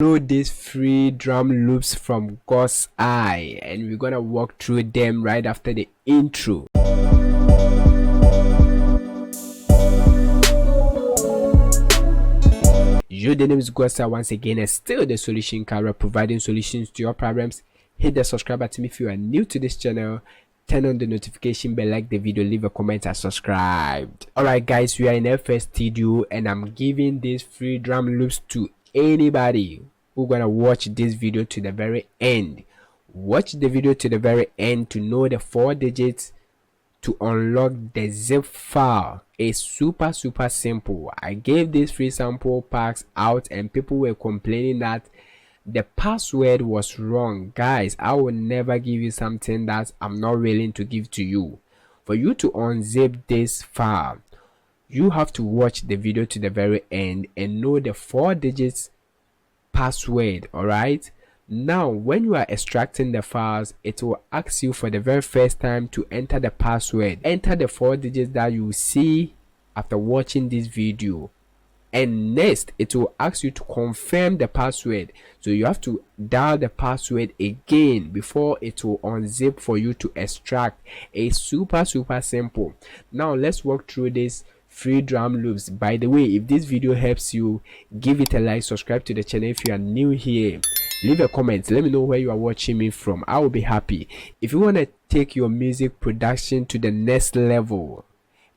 Download these free drum loops from God's Eye, and we're gonna walk through them right after the intro. Yo, the name is God's Eye once again, and still the solution career, providing solutions to your problems. Hit the subscribe button if you are new to this channel. Turn on the notification bell, like the video, leave a comment, and subscribed. Alright guys, we are in our first studio, and I'm giving these free drum loops to anybody who gonna watch this video to the very end. Watch the video to the very end to know the 4 digits to unlock the zip file. It's super simple. I gave these free sample packs out and people were complaining that the password was wrong. Guys, I will never give you something that I'm not willing to give to you. For you to unzip this file, you have to watch the video to the very end and know the 4 digits password. Alright, now when you are extracting the files, it will ask you for the very first time to enter the password. Enter the 4 digits that you see after watching this video, and next it will ask you to confirm the password, so you have to dial the password again before it will unzip for you to extract. It's super simple. Now let's walk through this free drum loops. By the way, if this video helps you, give it a like, subscribe to the channel if you are new here, leave a comment, let me know where you are watching me from. I will be happy. If you want to take your music production to the next level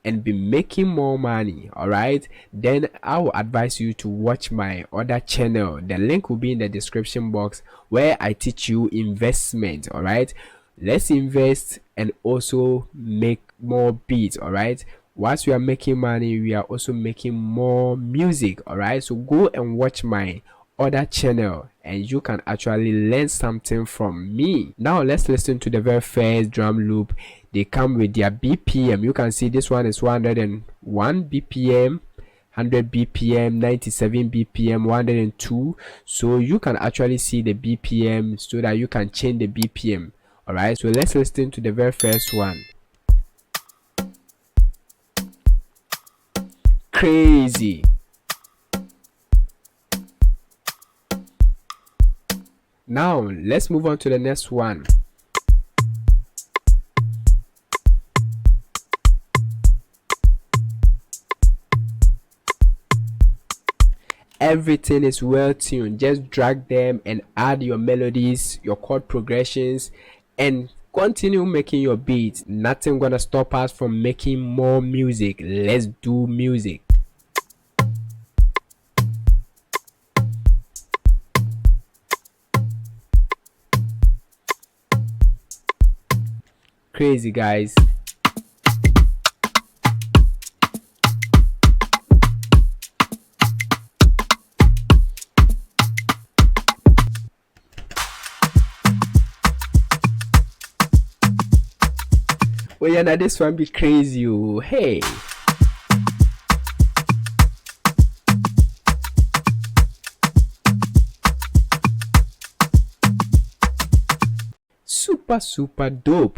and be making more money, alright, then I will advise you to watch my other channel. The link will be in the description box, where I teach you investment. Alright, let's invest and also make more beats. Alright, whilst we are making money, we are also making more music. Alright, so go and watch my other channel and you can actually learn something from me. Now let's listen to the very first drum loop. They come with their BPM. You can see this one is 101 BPM, 100 BPM, 97 BPM, 102. So you can actually see the BPM so that you can change the BPM. Alright, so let's listen to the very first one. Crazy. Now let's move on to the next one. Everything is well tuned. Just drag them and add your melodies, your chord progressions, and continue making your beats. Nothing gonna stop us from making more music. Let's do music. Crazy, guys. Oh yeah, now this one be crazy. Oh, hey. Super dope.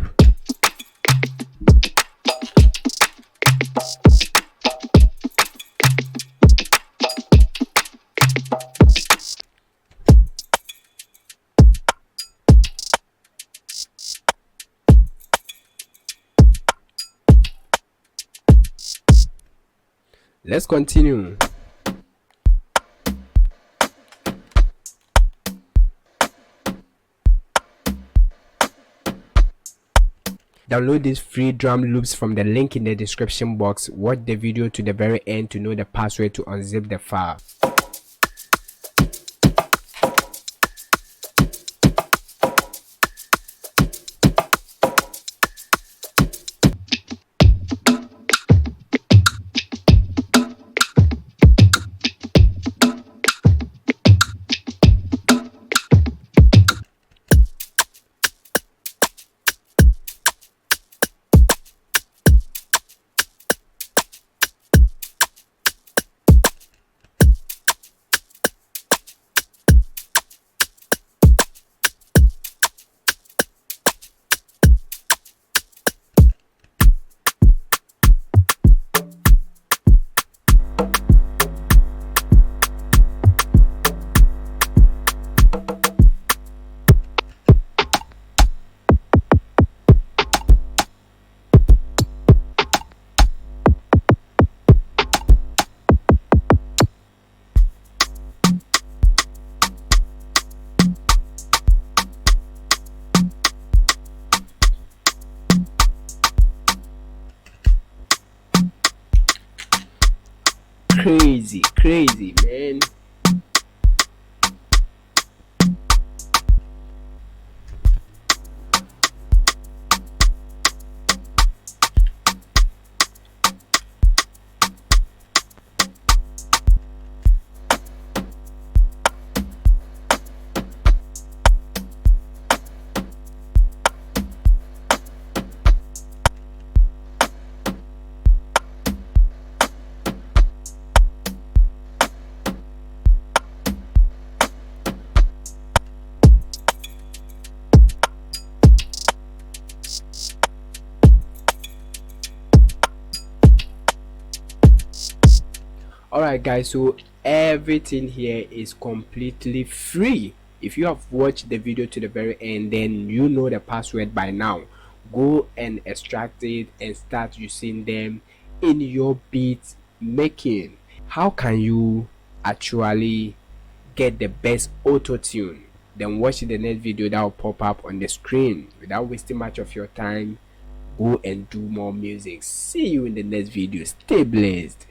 Let's continue. Download these free drum loops from the link in the description box. Watch the video to the very end to know the password to unzip the file. crazy, man. Alright guys, so everything here is completely free. If you have watched the video to the very end, then you know the password by now. Go and extract it and start using them in your beat making. How can you actually get the best auto tune? Then watch the next video that will pop up on the screen. Without wasting much of your time, go and do more music. See you in the next video. Stay blessed.